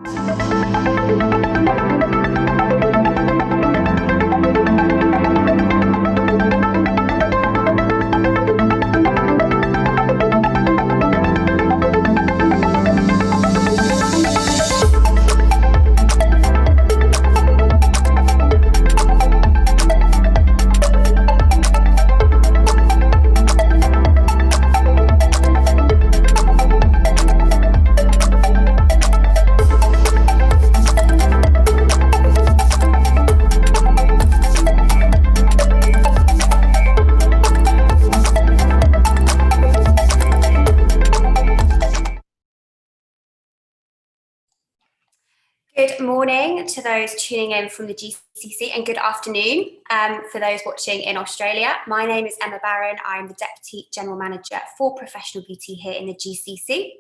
Good morning to those tuning in from the GCC, and good afternoon for those watching in Australia. My name is Emma Barron. I'm the Deputy General Manager for Professional Beauty here in the GCC.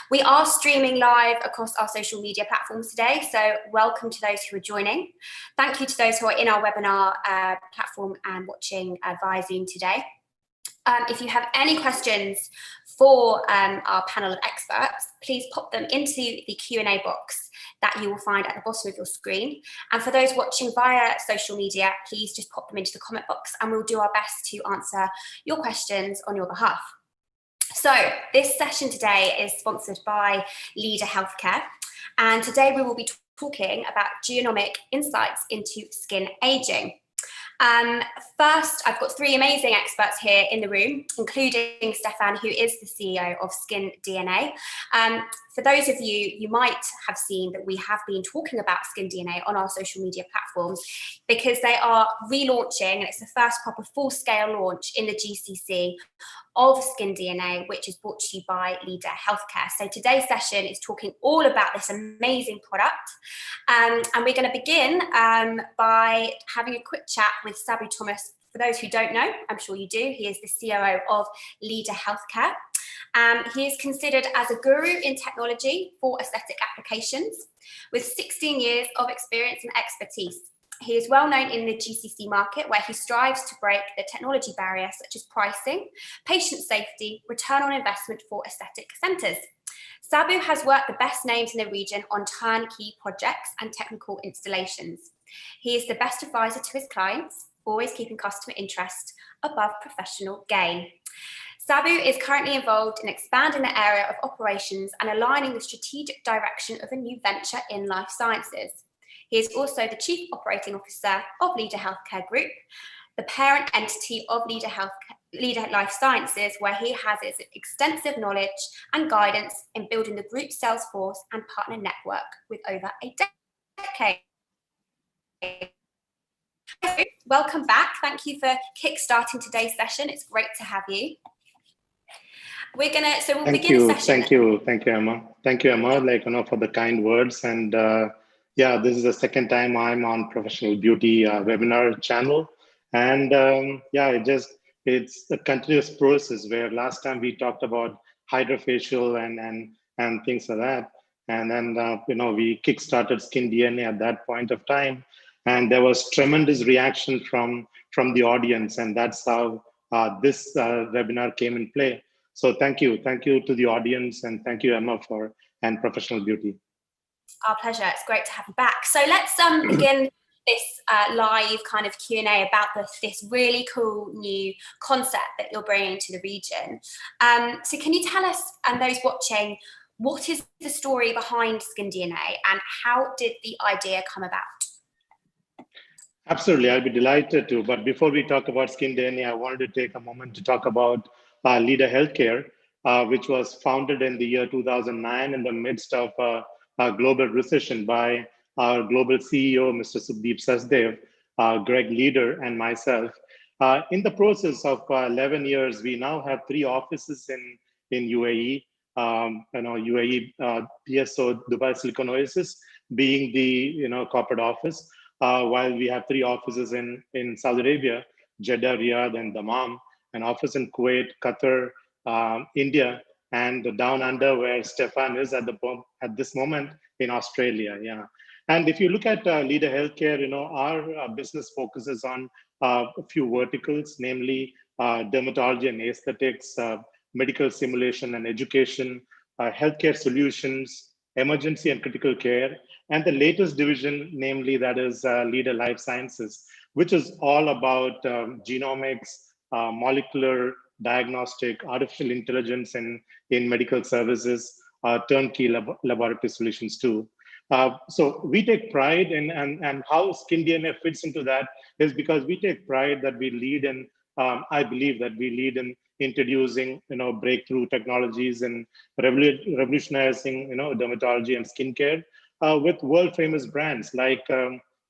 We are streaming live across our social media platforms today, so welcome to those who are joining. Thank you to those who are in our webinar platform and watching via Zoom today. If you have any questions for our panel of experts, please pop them into the Q&A box that you will find at the bottom of your screen. And for those watching via social media, please just pop them into the comment box and we'll do our best to answer your questions on your behalf. So this session today is sponsored by Leader Healthcare. And today we will be talking about genomic insights into skin aging. First, I've got three amazing experts here in the room, including Stefan, who is the CEO of SkinDNA. For those of you, you might have seen that we have been talking about SkinDNA on our social media platforms because they are relaunching, and it's the first proper full-scale launch in the GCC of SkinDNA, which is brought to you by Leader Healthcare. So today's session is talking all about this amazing product. And we're going to begin by having a quick chat with Sabi Thomas. For those who don't know, I'm sure you do, he is the COO of Leader Healthcare. He is considered as a guru in technology for aesthetic applications with 16 years of experience and expertise. He is well known in the GCC market, where he strives to break the technology barrier such as pricing, patient safety, return on investment for aesthetic centres. Sabu has worked the best names in the region on turnkey projects and technical installations. He is the best advisor to his clients, always keeping customer interest above professional gain. Sabu is currently involved in expanding the area of operations and aligning the strategic direction of a new venture in life sciences. He is also the Chief Operating Officer of Leader Healthcare Group, the parent entity of Leader Life Sciences, where he has his extensive knowledge and guidance in building the group sales force and partner network with over a decade. Welcome back. Thank you for kickstarting today's session. It's great to have you. We'll begin a session. Thank you, Emma. Thank you, Emma, for the kind words. And yeah, this is the second time I'm on Professional Beauty webinar channel. And yeah, it's a continuous process where last time we talked about hydrofacial and things like that. And then, we kickstarted SkinDNA at that point of time. And there was tremendous reaction from the audience. And that's how this webinar came in play. So thank you to the audience, and thank you, Emma, and Professional Beauty. Our pleasure. It's great to have you back. So let's begin this live kind of Q&A about this really cool new concept that you're bringing to the region. So can you tell us and those watching, what is the story behind SkinDNA and how did the idea come about? Absolutely, I'll be delighted to. But before we talk about SkinDNA, I wanted to take a moment to talk about Leader Healthcare, which was founded in the year 2009 in the midst of a global recession by our global CEO, Mr. Subdeep Sachdev, Greg Leader, and myself. In the process of 11 years, we now have 3 offices in UAE. UAE PSO Dubai Silicon Oasis being the corporate office, while we have 3 offices in Saudi Arabia, Jeddah, Riyadh, and Dammam, an office in Kuwait, Qatar, India, and down under where Stefan is at this moment in Australia. Yeah. And if you look at Leader Healthcare, our business focuses on a few verticals, namely dermatology and aesthetics, medical simulation and education, healthcare solutions, emergency and critical care, and the latest division, namely that is Leader Life Sciences, which is all about genomics, molecular diagnostic, artificial intelligence in medical services, turnkey laboratory solutions too. So we take pride in, and how SkinDNA fits into that is because we take pride that we lead in, I believe that we lead in introducing, breakthrough technologies and revolutionizing, dermatology and skincare with world famous brands like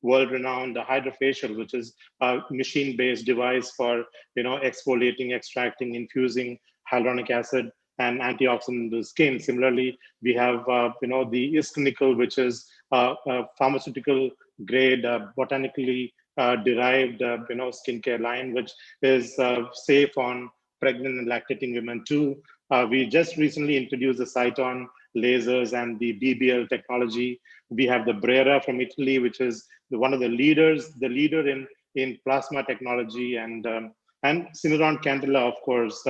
world-renowned Hydrofacial, which is a machine-based device for, exfoliating, extracting, infusing hyaluronic acid and antioxidant in the skin. Similarly, we have, the SkinDNA, which is a pharmaceutical grade, botanically derived, skincare line, which is safe on pregnant and lactating women too. We just recently introduced the Cyton lasers and the BBL technology. We have the Brera from Italy, which is one of the leaders, the leader in plasma technology, and Syneron Candela, of course,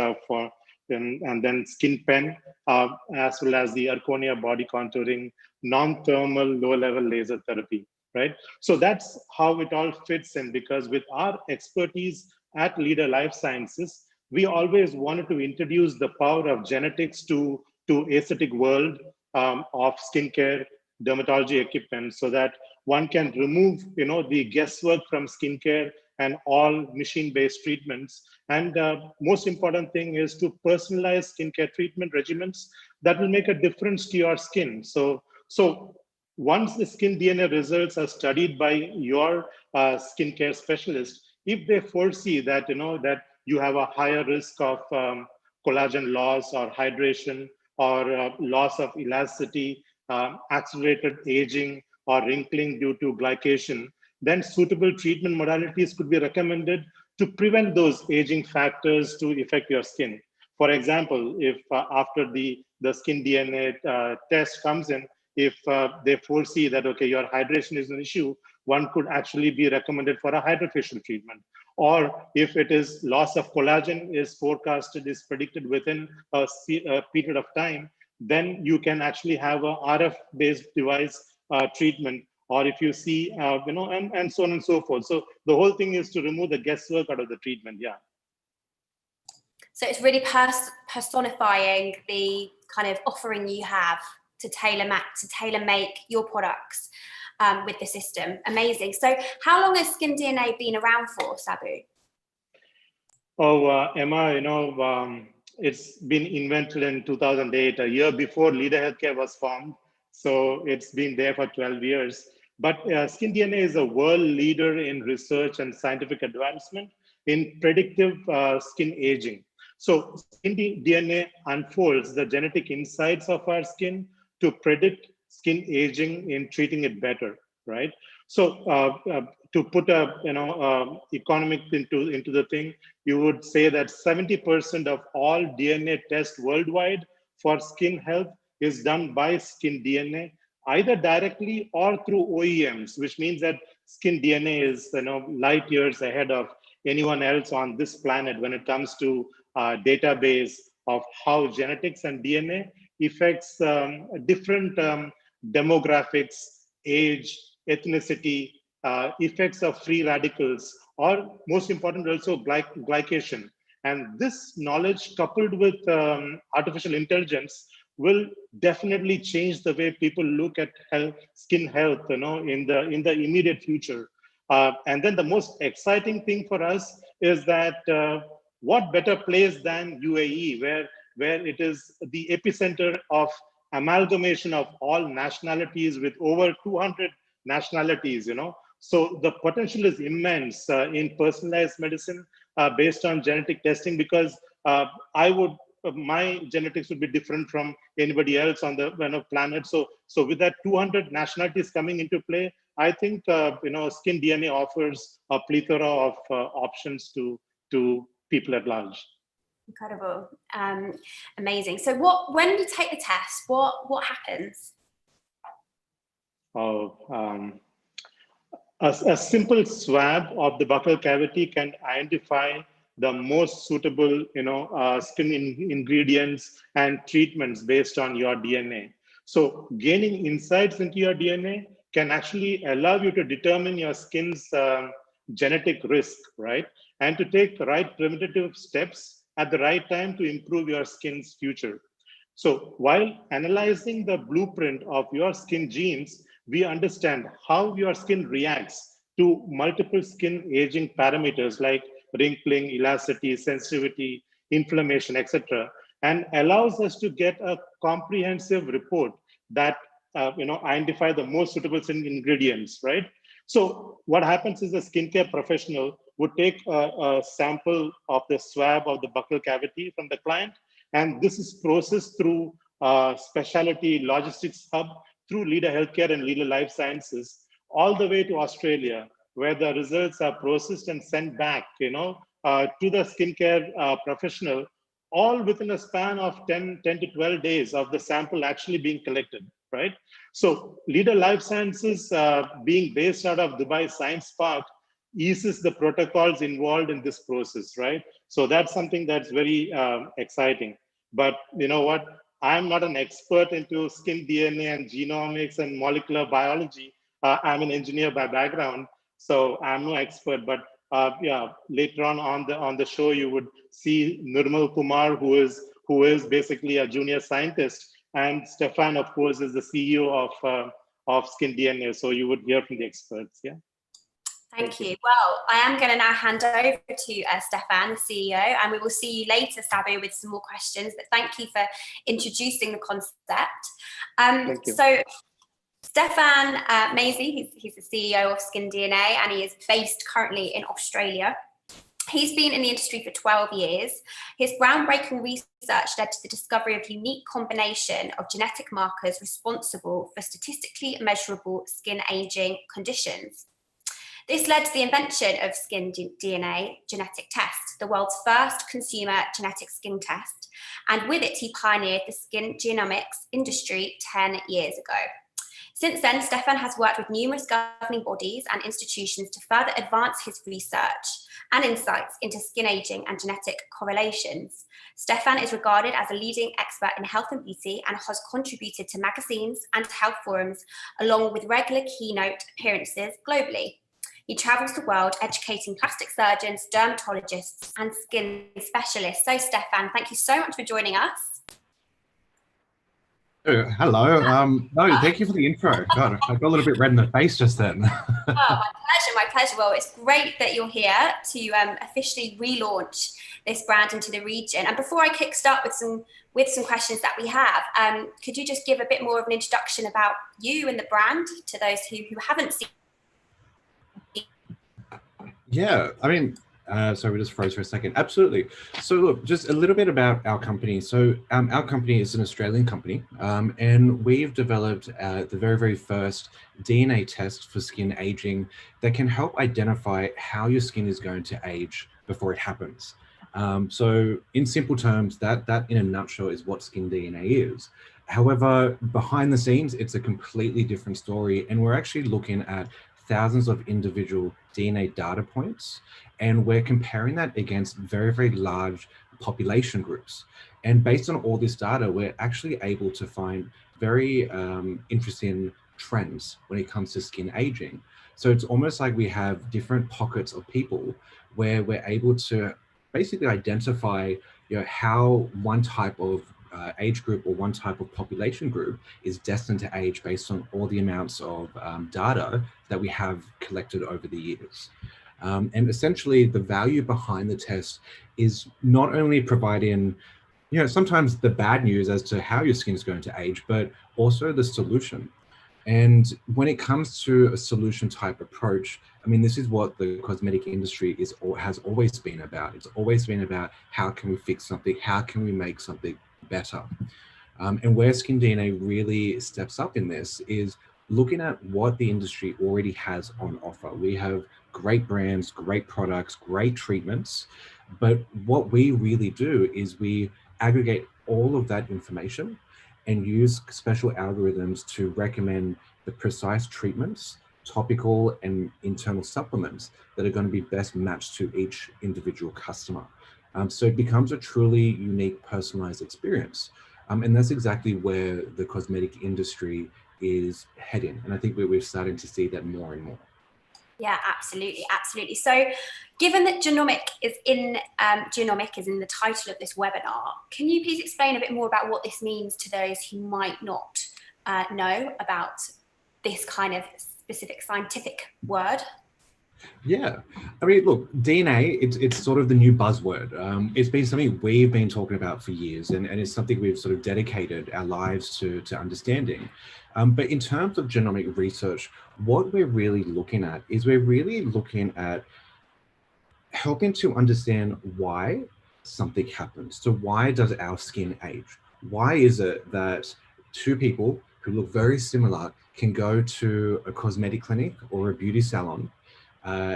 and then Skin Pen, as well as the Arconia body contouring, non-thermal low-level laser therapy, right? So that's how it all fits in, because with our expertise at Leader Life Sciences, we always wanted to introduce the power of genetics to aesthetic world of skincare, dermatology equipment, so that one can remove, the guesswork from skincare and all machine-based treatments. And most important thing is to personalize skincare treatment regimens that will make a difference to your skin. So once the SkinDNA results are studied by your skincare specialist, if they foresee that, that you have a higher risk of collagen loss or hydration or loss of elasticity, accelerated aging or wrinkling due to glycation, then suitable treatment modalities could be recommended to prevent those aging factors to affect your skin. For example, if after the SkinDNA test comes in, if they foresee that, okay, your hydration is an issue, one could actually be recommended for a hydrofacial treatment. Or if it is loss of collagen is forecasted, is predicted within a period of time, then you can actually have a RF-based device treatment. Or if you see, and so on and so forth. So the whole thing is to remove the guesswork out of the treatment, yeah. So it's really personifying the kind of offering you have to tailor make your products with the system. Amazing. So how long has SkinDNA been around for, Sabu? Oh, Emma, it's been invented in 2008, a year before Leader Healthcare was formed. So it's been there for 12 years. But SkinDNA is a world leader in research and scientific advancement in predictive skin aging. So SkinDNA unfolds the genetic insights of our skin to predict skin aging in treating it better, right? So to put a economic into the thing, you would say that 70% of all DNA tests worldwide for skin health is done by SkinDNA, either directly or through OEMs, which means that SkinDNA is light years ahead of anyone else on this planet when it comes to database of how genetics and DNA affects different demographics, age, ethnicity, effects of free radicals, or most important also glycation. And this knowledge coupled with artificial intelligence will definitely change the way people look at health, skin health, in the immediate future. And then the most exciting thing for us is that what better place than UAE, where it is the epicenter of amalgamation of all nationalities with over 200 nationalities, So the potential is immense in personalized medicine based on genetic testing, because my genetics would be different from anybody else on the planet. So with that 200 nationalities coming into play, I think SkinDNA offers a plethora of options to people at large. Incredible, amazing. So when you take the test, what happens? A simple swab of the buccal cavity can identify the most suitable, skin ingredients and treatments based on your DNA. So gaining insights into your DNA can actually allow you to determine your skin's genetic risk, right? And to take the right preventative steps at the right time to improve your skin's future. So while analyzing the blueprint of your skin genes, we understand how your skin reacts to multiple skin aging parameters like wrinkling, elasticity, sensitivity, inflammation, etc., and allows us to get a comprehensive report that identify the most suitable ingredients, right? So what happens is the skincare professional would take a sample of the swab of the buccal cavity from the client, and this is processed through specialty logistics hub through Leader Healthcare and Leader Life Sciences, all the way to Australia, where the results are processed and sent back, to the skincare professional, all within a span of 10 to 12 days of the sample actually being collected, right? So Leader Life Sciences, being based out of Dubai Science Park, eases the protocols involved in this process, right? So that's something that's very exciting. But you know what? I'm not an expert into skin DNA and genomics and molecular biology. I'm an engineer by background, so I'm no expert. But yeah, later on the show, you would see Namal Kumar, who is basically a junior scientist, and Stefan, of course, is the CEO of SkinDNA. So you would hear from the experts. Yeah. Thank you. Well, I am going to now hand over to Stefan, the CEO, and we will see you later, Sabi, with some more questions. But thank you for introducing the concept. Thank you. So Stefan Maisie, he's the CEO of SkinDNA, and he is based currently in Australia. He's been in the industry for 12 years. His groundbreaking research led to the discovery of a unique combination of genetic markers responsible for statistically measurable skin aging conditions. This led to the invention of SkinDNA genetic test, the world's first consumer genetic skin test. And with it, he pioneered the skin genomics industry 10 years ago. Since then, Stefan has worked with numerous governing bodies and institutions to further advance his research and insights into skin aging and genetic correlations. Stefan is regarded as a leading expert in health and beauty and has contributed to magazines and health forums, along with regular keynote appearances globally. He travels the world educating plastic surgeons, dermatologists, and skin specialists. So, Stefan, thank you so much for joining us. Hello. No, thank you for the intro. God, I got a little bit red in the face just then. Oh, my pleasure. Well, it's great that you're here to officially relaunch this brand into the region. And before I kickstart with some questions that we have, could you just give a bit more of an introduction about you and the brand to those who haven't seen? Yeah, I mean, so we just froze for a second. Absolutely. So look, just a little bit about our company. So our company is an Australian company, and we've developed the very, very first DNA test for skin aging that can help identify how your skin is going to age before it happens. So in simple terms, that in a nutshell is what SkinDNA is. However, behind the scenes, it's a completely different story, and we're actually looking at thousands of individual DNA data points, and we're comparing that against very, very large population groups. And based on all this data, we're actually able to find very interesting trends when it comes to skin aging. So it's almost like we have different pockets of people where we're able to basically identify, how one type of age group or one type of population group is destined to age based on all the amounts of data that we have collected over the years. And essentially the value behind the test is not only providing, sometimes the bad news as to how your skin is going to age, but also the solution. And when it comes to a solution type approach, I mean, this is what the cosmetic industry has always been about. It's always been about how can we fix something? How can we make something better? And where SkinDNA really steps up in this is looking at what the industry already has on offer. We have great brands, great products, great treatments, but what we really do is we aggregate all of that information and use special algorithms to recommend the precise treatments, topical and internal supplements that are going to be best matched to each individual customer. So it becomes a truly unique, personalized experience. And that's exactly where the cosmetic industry is heading. And I think we're starting to see that more and more. Yeah, absolutely, absolutely. So given that genomic is in the title of this webinar, can you please explain a bit more about what this means to those who might not know about this kind of specific scientific word? Yeah, I mean, look, DNA, it's sort of the new buzzword. It's been something we've been talking about for years, and it's something we've sort of dedicated our lives to understanding. But in terms of genomic research, what we're really looking at is we're really looking at helping to understand why something happens. So why does our skin age? Why is it that two people who look very similar can go to a cosmetic clinic or a beauty salon,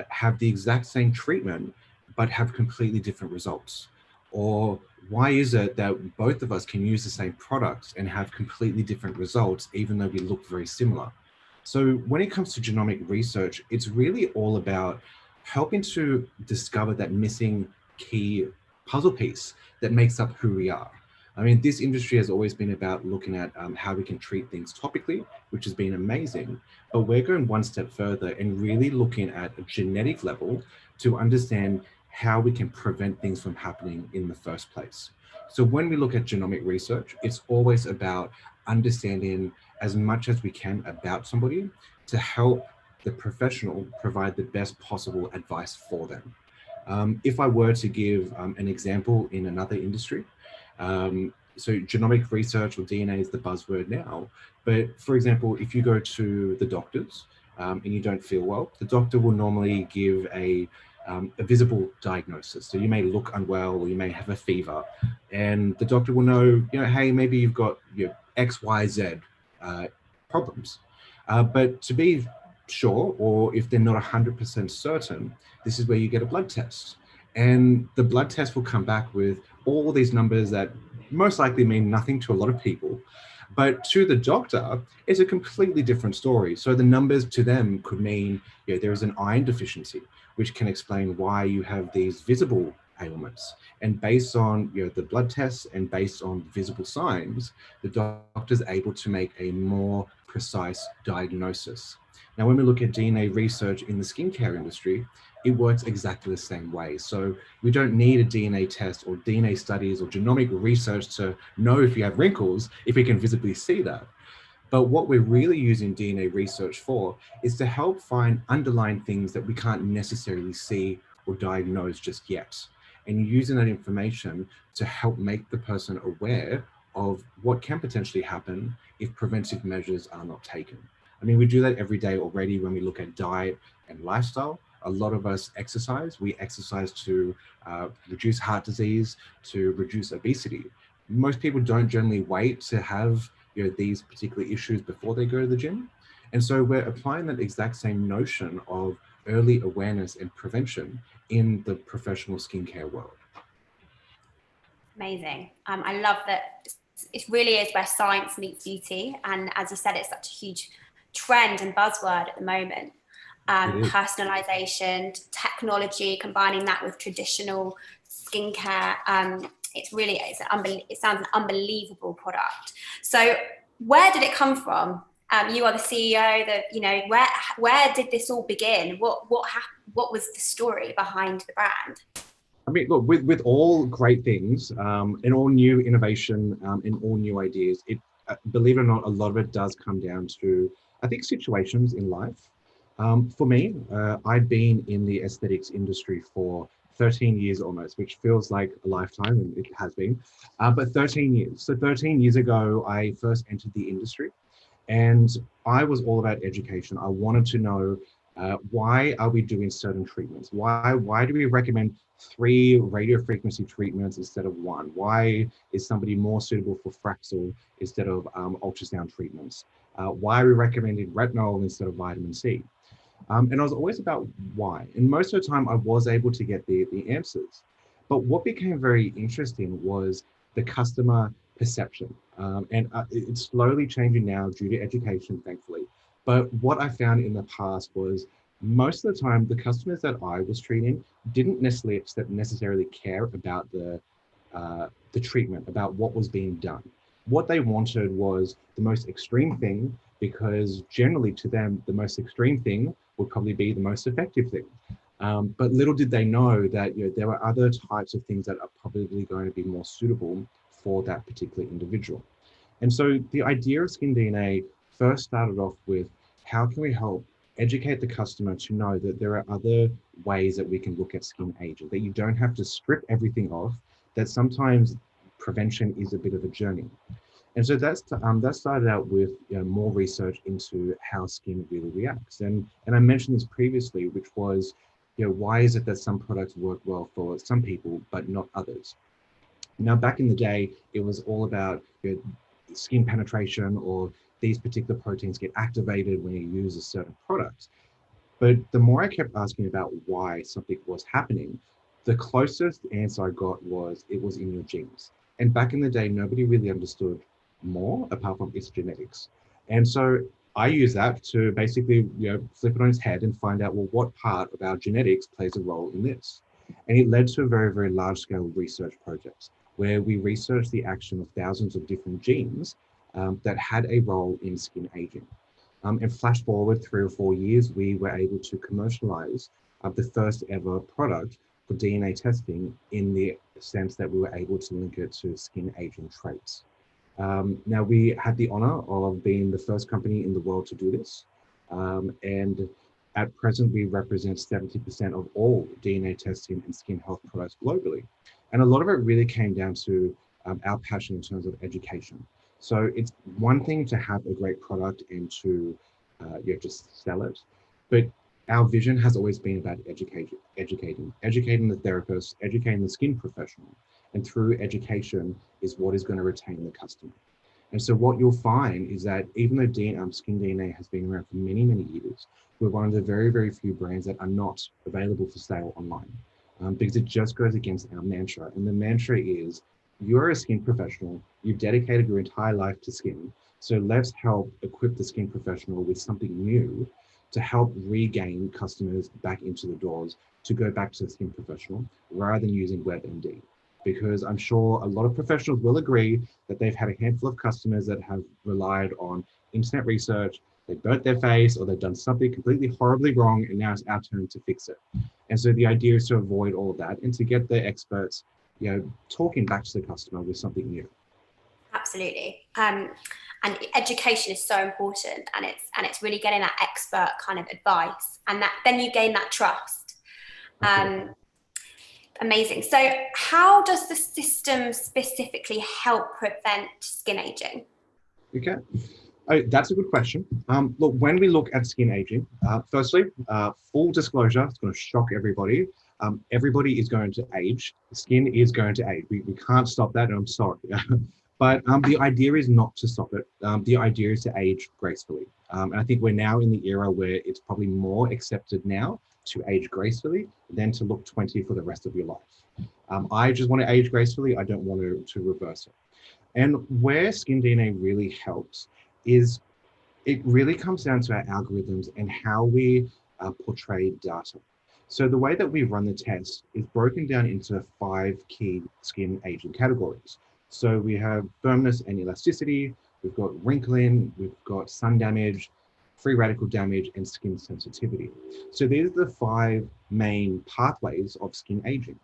have the exact same treatment, but have completely different results? Or why is it that both of us can use the same products and have completely different results, even though we look very similar? So when it comes to genomic research, it's really all about helping to discover that missing key puzzle piece that makes up who we are. I mean, this industry has always been about looking at how we can treat things topically, which has been amazing, but we're going one step further and really looking at a genetic level to understand how we can prevent things from happening in the first place. So when we look at genomic research, it's always about understanding as much as we can about somebody to help the professional provide the best possible advice for them. If I were to give an example in another industry, so genomic research or DNA is the buzzword now, but for example, if you go to the doctors and you don't feel well, the doctor will normally give a visible diagnosis. So you may look unwell or you may have a fever, and the doctor will know, hey, maybe you've got X, Y, Z problems. But to be sure, or if they're not 100% certain, this is where you get a blood test. And the blood test will come back with all these numbers that most likely mean nothing to a lot of people. But to the doctor, it's a completely different story. So the numbers to them could mean there is an iron deficiency, which can explain why you have these visible ailments. And based on the blood tests and based on visible signs, the doctor is able to make a more precise diagnosis. Now, when we look at DNA research in the skincare industry, it works exactly the same way. So we don't need a DNA test or DNA studies or genomic research to know if you have wrinkles, if we can visibly see that. But what we're really using DNA research for is to help find underlying things that we can't necessarily see or diagnose just yet. And using that information to help make the person aware of what can potentially happen if preventive measures are not taken. I mean, we do that every day already when we look at diet and lifestyle. A lot of us exercise. We exercise to reduce heart disease, to reduce obesity. Most people don't generally wait to have these particular issues before they go to the gym. And so we're applying that exact same notion of early awareness and prevention in the professional skincare world. Amazing. I love that it really is where science meets beauty. And as you said, it's such a huge trend and buzzword at the moment. Personalization, technology, combining that with traditional skincare. It sounds an unbelievable product. So where did it come from? You are the CEO. Where did this all begin? What was the story behind the brand? I mean, look, with all great things and all new innovation and all new ideas, believe it or not, a lot of it does come down to, I think, situations in life. For me, I've been in the aesthetics industry for 13 years almost, which feels like a lifetime, and it has been, but 13 years. So 13 years ago, I first entered the industry, and I was all about education. I wanted to know why are we doing certain treatments? Why do we recommend 3 radiofrequency treatments instead of 1? Why is somebody more suitable for Fraxel instead of ultrasound treatments? Why are we recommending retinol instead of vitamin C? And I was always about why. And most of the time I was able to get the answers. But what became very interesting was the customer perception. And it's slowly changing now due to education, thankfully. But what I found in the past was most of the time, the customers that I was treating didn't necessarily care about the treatment, about what was being done. What they wanted was the most extreme thing, because generally to them, the most extreme thing would probably be the most effective thing. But little did they know that there were other types of things that are probably going to be more suitable for that particular individual. And so the idea of SkinDNA first started off with, how can we help educate the customer to know that there are other ways that we can look at skin aging, that you don't have to strip everything off, that sometimes prevention is a bit of a journey. And so that started out with more research into how skin really reacts. And I mentioned this previously, which was, why is it that some products work well for some people, but not others? Now, back in the day, it was all about skin penetration, or these particular proteins get activated when you use a certain product. But the more I kept asking about why something was happening, the closest answer I got was it was in your genes. And back in the day, nobody really understood more apart from its genetics. And so I use that to basically flip it on its head and find out, well, what part of our genetics plays a role in this? And it led to a very, very large scale research projects where we researched the action of thousands of different genes that had a role in skin aging. And flash forward 3 or 4 years, we were able to commercialize the first ever product for DNA testing, in the sense that we were able to link it to skin aging traits. Now, we had the honor of being the first company in the world to do this. And at present, we represent 70% of all DNA testing and skin health products globally. And a lot of it really came down to our passion in terms of education. So it's one thing to have a great product and to just sell it, but our vision has always been about educating the therapist, educating the skin professional, and through education is what is going to retain the customer. And so what you'll find is that even though SkinDNA has been around for many, many years, we're one of the very, very few brands that are not available for sale online, because it just goes against our mantra. And the mantra is, you're a skin professional, you've dedicated your entire life to skin, so let's help equip the skin professional with something new to help regain customers back into the doors, to go back to the skin professional rather than using WebMD. Because I'm sure a lot of professionals will agree that they've had a handful of customers that have relied on internet research, they burnt their face, or they've done something completely horribly wrong, and now it's our turn to fix it. And so the idea is to avoid all of that and to get the experts, talking back to the customer with something new. Absolutely. And education is so important, and it's really getting that expert kind of advice, and that then you gain that trust. Amazing. So how does the system specifically help prevent skin aging? Okay. That's a good question. Look, when we look at skin aging, firstly, full disclosure, it's going to shock everybody. Everybody is going to age. The skin is going to age. We can't stop that, and I'm sorry. But the idea is not to stop it. The idea is to age gracefully. And I think we're now in the era where it's probably more accepted now to age gracefully than to look 20 for the rest of your life. I just want to age gracefully. I don't want to reverse it. And where SkinDNA really helps is it really comes down to our algorithms and how we portray data. So the way that we run the test is broken down into 5 key skin aging categories. So we have firmness and elasticity, we've got wrinkling, we've got sun damage, free radical damage, and skin sensitivity. So these are the 5 main pathways of skin aging.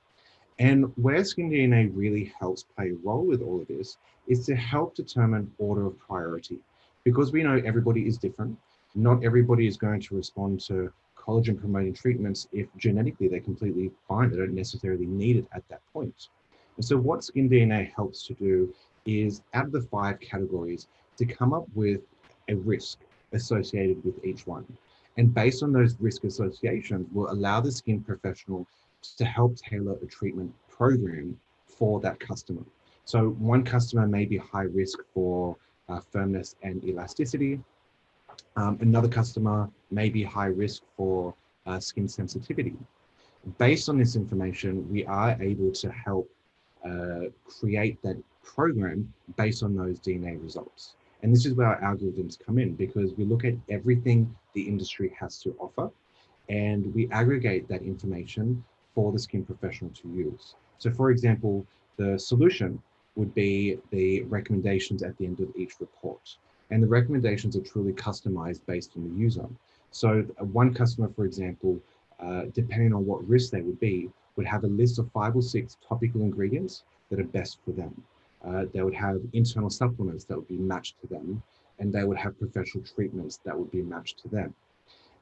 And where SkinDNA really helps play a role with all of this is to help determine order of priority. Because we know everybody is different. Not everybody is going to respond to collagen promoting treatments if genetically they're completely fine. They don't necessarily need it at that point. And so what SkinDNA helps to do is, out of the 5 categories, to come up with a risk associated with each one. And based on those risk associations, will allow the skin professional to help tailor a treatment program for that customer. So one customer may be high risk for firmness and elasticity. Another customer may be high risk for skin sensitivity. Based on this information, we are able to help create that program based on those DNA results. And this is where our algorithms come in, because we look at everything the industry has to offer, and we aggregate that information for the skin professional to use. So for example, the solution would be the recommendations at the end of each report. And the recommendations are truly customized based on the user. So one customer, for example, depending on what risk they would have a list of 5 or 6 topical ingredients that are best for them. They would have internal supplements that would be matched to them, and they would have professional treatments that would be matched to them.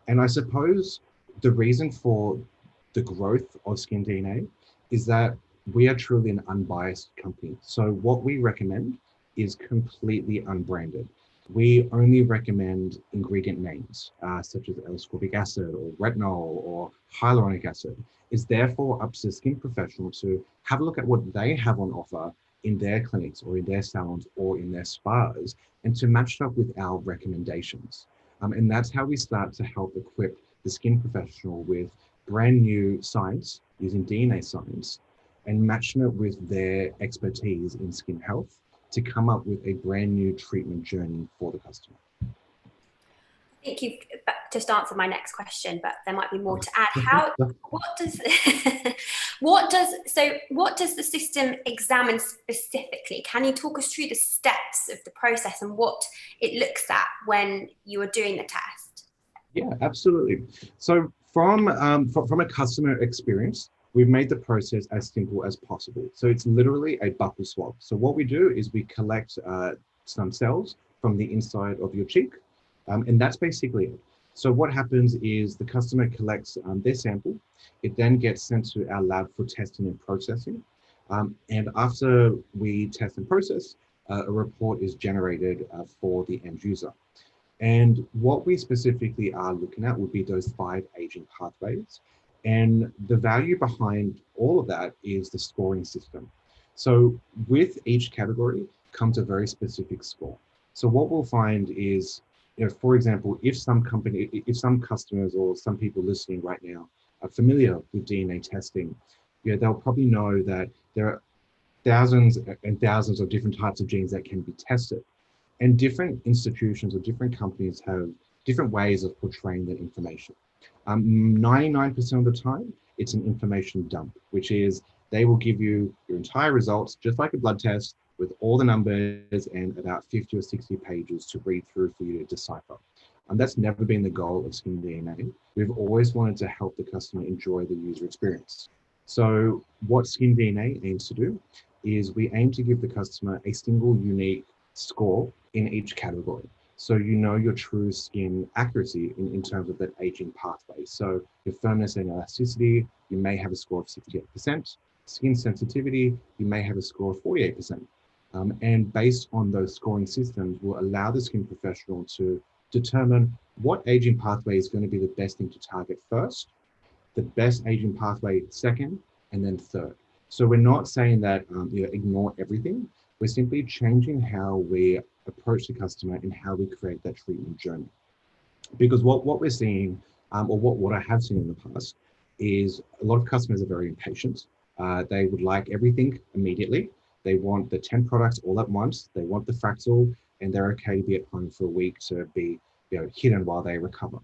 And I suppose the reason for the growth of SkinDNA is that we are truly an unbiased company. So what we recommend is completely unbranded. We only recommend ingredient names, such as L-ascorbic acid or retinol or hyaluronic acid. It's therefore up to the skin professional to have a look at what they have on offer in their clinics or in their salons or in their spas, and to match it up with our recommendations. And that's how we start to help equip the skin professional with brand new science, using DNA science, and matching it with their expertise in skin health to come up with a brand new treatment journey for the customer. I think you've just answered my next question, but there might be more to add. What does the system examine specifically? Can you talk us through the steps of the process and what it looks at when you are doing the test? Yeah, absolutely. So from a customer experience, we've made the process as simple as possible. So it's literally a buccal swab. So what we do is we collect some cells from the inside of your cheek, and that's basically it. So what happens is the customer collects their sample. It then gets sent to our lab for testing and processing. And after we test and process, a report is generated for the end user. And what we specifically are looking at would be those 5 aging pathways. And the value behind all of that is the scoring system. So with each category comes a very specific score. So what we'll find is, for example, if some customers or some people listening right now are familiar with DNA testing, they'll probably know that there are thousands and thousands of different types of genes that can be tested. And different institutions or different companies have different ways of portraying that information. 99% of the time, it's an information dump, which is they will give you your entire results, just like a blood test, with all the numbers and about 50 or 60 pages to read through for you to decipher. And that's never been the goal of SkinDNA. We've always wanted to help the customer enjoy the user experience. So what SkinDNA aims to do is we aim to give the customer a single unique score in each category. So you know your true skin accuracy in terms of that aging pathway. So your firmness and elasticity, you may have a score of 68%. Skin sensitivity, you may have a score of 48%. And based on those scoring systems will allow the skin professional to determine what aging pathway is going to be the best thing to target first, the best aging pathway second, and then third. So we're not saying that ignore everything. We're simply changing how we approach the customer and how we create that treatment journey. Because what we're seeing, or what I have seen in the past, is a lot of customers are very impatient. They would like everything immediately. They want the 10 products all at once. They want the Fractal, and they're okay to be at home for a week to be hidden while they recover.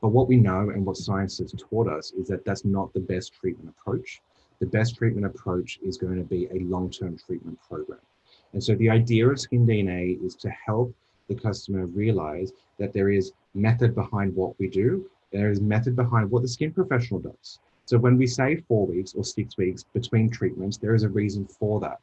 But what we know and what science has taught us is that that's not the best treatment approach. The best treatment approach is going to be a long-term treatment program. And so the idea of SkinDNA is to help the customer realize that there is method behind what we do. There is method behind what the skin professional does. So when we say 4 weeks or 6 weeks between treatments, there is a reason for that.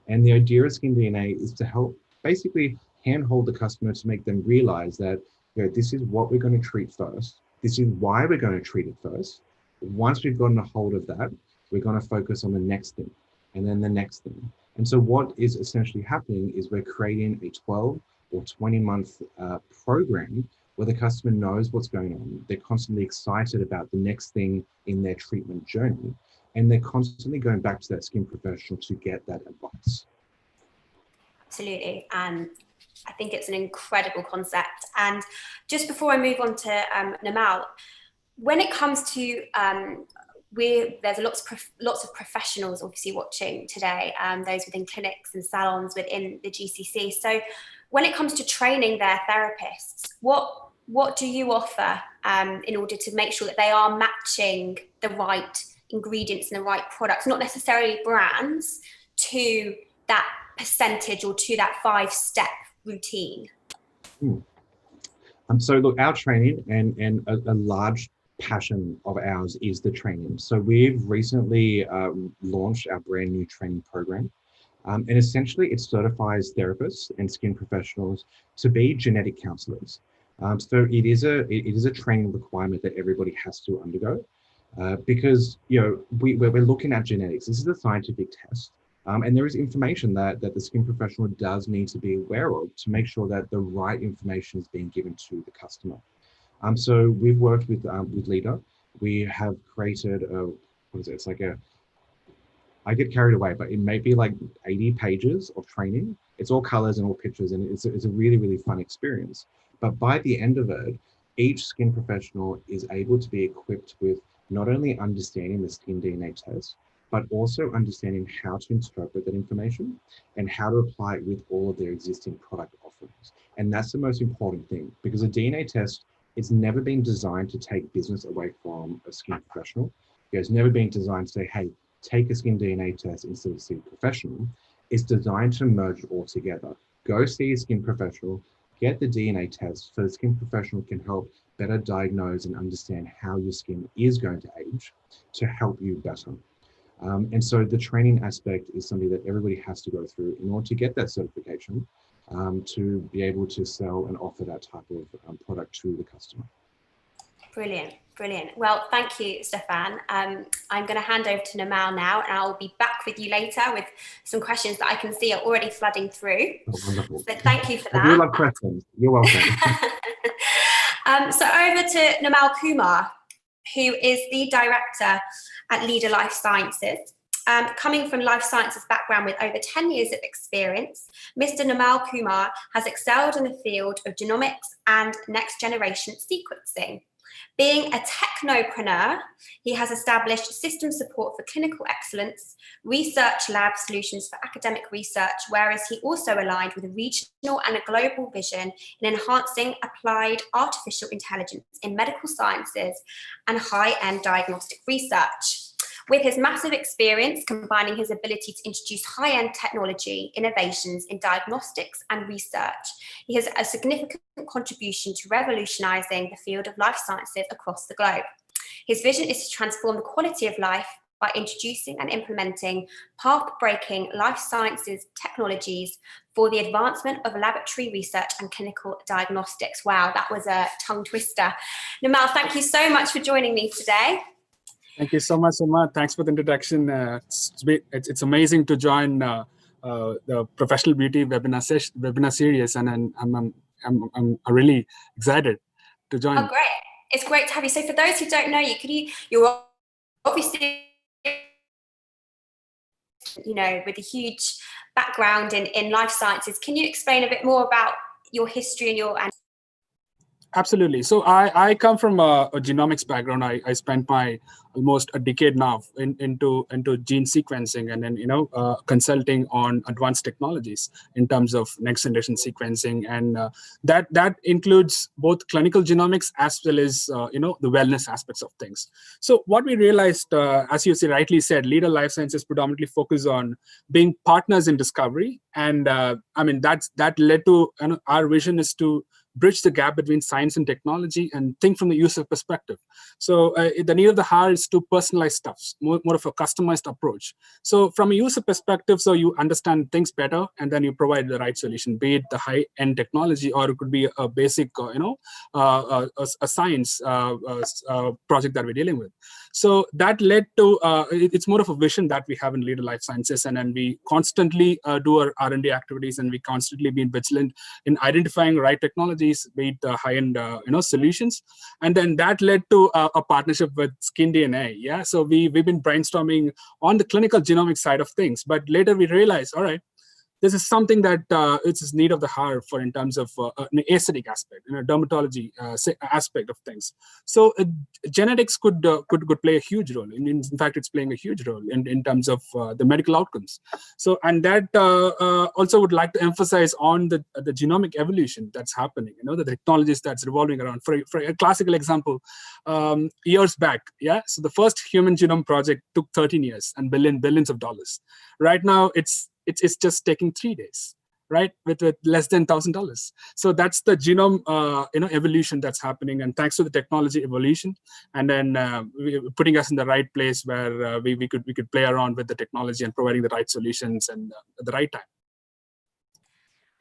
And the idea of SkinDNA is to help basically handhold the customer to make them realize that this is what we're going to treat first. This is why we're going to treat it first. Once we've gotten a hold of that, we're going to focus on the next thing and then the next thing. And so what is essentially happening is we're creating a 12 or 20-month program where the customer knows what's going on. They're constantly excited about the next thing in their treatment journey. And they're constantly going back to that skin professional to get that advice. Absolutely. I think it's an incredible concept. And just before I move on to Namal, when it comes to there's lots of professionals obviously watching today, those within clinics and salons within the GCC. So when it comes to training their therapists, what do you offer in order to make sure that they are matching the right ingredients and the right products, not necessarily brands, to that percentage or to that 5-step routine? So look, our training and a large passion of ours is the training. So we've recently launched our brand new training program. And essentially it certifies therapists and skin professionals to be genetic counselors. So it is a training requirement that everybody has to undergo because, you know, we're looking at genetics. This is a scientific test. And there is information that the skin professional does need to be aware of to make sure that the right information is being given to the customer. So we've worked with Leader. We have created what is it? It's like I get carried away, but it may be like 80 pages of training. It's all colors and all pictures, and it's a really, really fun experience. But by the end of it, each skin professional is able to be equipped with not only understanding the SkinDNA test, but also understanding how to interpret that information and how to apply it with all of their existing product offerings. And that's the most important thing, because a DNA test, it's never been designed to take business away from a skin professional. It's never been designed to say, hey, take a SkinDNA test instead of see a professional. It's designed to merge it all together. Go see a skin professional, get the DNA test so the skin professional can help better diagnose and understand how your skin is going to age to help you better. And so the training aspect is something that everybody has to go through in order to get that certification to be able to sell and offer that type of product to the customer. Brilliant, brilliant. Well, thank you, Stefan. I'm going to hand over to Namal now, and I'll be back with you later with some questions that I can see are already flooding through. Oh, wonderful. So thank you for that. I do love questions. You're welcome. So over to Namal Kumar, who is the director at Leader Life Sciences. Coming from life sciences background with over 10 years of experience, Mr. Namal Kumar has excelled in the field of genomics and next generation sequencing. Being a technopreneur, he has established system support for clinical excellence, research lab solutions for academic research, whereas he also aligned with a regional and a global vision in enhancing applied artificial intelligence in medical sciences and high-end diagnostic research. With his massive experience combining his ability to introduce high-end technology innovations in diagnostics and research, he has a significant contribution to revolutionizing the field of life sciences across the globe. His vision is to transform the quality of life by introducing and implementing path-breaking life sciences technologies for the advancement of laboratory research and clinical diagnostics. Wow, that was a tongue twister. Namal, thank you so much for joining me today. Thank you so much, Emma. Thanks for the introduction. It's amazing to join the Professional Beauty webinar series, and I'm really excited to join. Oh, great! It's great to have you. So, for those who don't know you, you're obviously, with a huge background in life sciences. Can you explain a bit more about your history and your? Absolutely. So I come from a genomics background. I spent my almost a decade now into gene sequencing, and then consulting on advanced technologies in terms of next generation sequencing, and that includes both clinical genomics as well as the wellness aspects of things. So what we realized, as you rightly said, Leader Life Sciences predominantly focus on being partners in discovery, and that led to our vision is to bridge the gap between science and technology and think from the user perspective. So the need of the hour is to personalize stuff, more of a customized approach. So from a user perspective, so you understand things better, and then you provide the right solution, be it the high-end technology, or it could be a basic, a science project that we're dealing with. So that led to, it's more of a vision that we have in Leader Life Sciences, and then we constantly do our R&D activities, and we constantly be vigilant in identifying right technologies, be it high-end solutions. And then that led to a partnership with SkinDNA. Yeah, so we've been brainstorming on the clinical genomic side of things, but later we realized, all right, this is something that it's need of the hour for in terms of an aesthetic aspect, dermatology aspect of things. So genetics could play a huge role. In fact, it's playing a huge role in terms of the medical outcomes. So, and that also would like to emphasize on the genomic evolution that's happening. The technologies that's revolving around. For a classical example, years back, yeah. So the first human genome project took 13 years and billions of dollars. Right now, it's it's just taking 3 days, right? With less than $1,000. So that's the genome, evolution that's happening, and thanks to the technology evolution, and then putting us in the right place where we could play around with the technology and providing the right solutions and at the right time.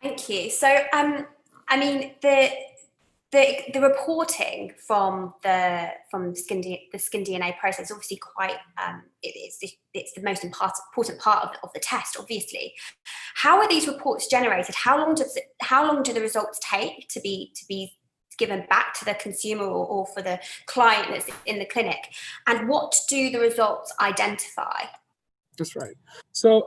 Thank you. So, I mean, the reporting from the SkinDNA process is obviously quite it's the most important part of the test, obviously. How are these reports generated? How long do the results take to be given back to the consumer or for the client that's in the clinic? And what do the results identify? That's right. So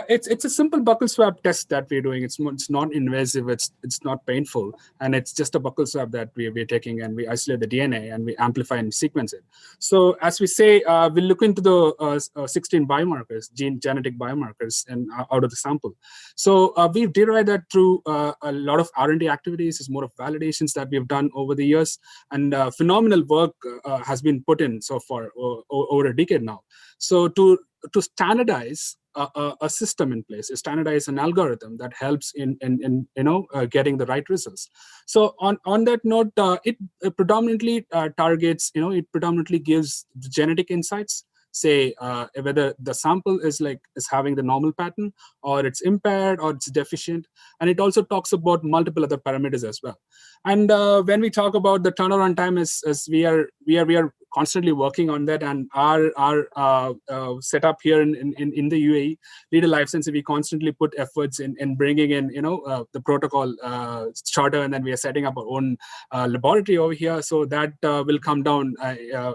it's a simple buccal swab test that we're doing. It's not invasive. It's not painful, and it's just a buccal swab that we're taking, and we isolate the DNA and we amplify and sequence it. So as we say, we look into the 16 biomarkers, genetic biomarkers, and out of the sample. So we've derived that through a lot of R&D activities. It's more of validations that we've done over the years, and phenomenal work has been put in so far over a decade now. So to standardize a system in place, standardize an algorithm that helps in getting the right results. So on that note, it predominantly targets, it predominantly gives the genetic insights, say whether the sample is having the normal pattern, or it's impaired, or it's deficient, and it also talks about multiple other parameters as well. And when we talk about the turnaround time, as we are constantly working on that, and our setup here in the UAE, Leader Life Sciences, we constantly put efforts in bringing in the protocol charter, and then we are setting up our own laboratory over here, so that will come down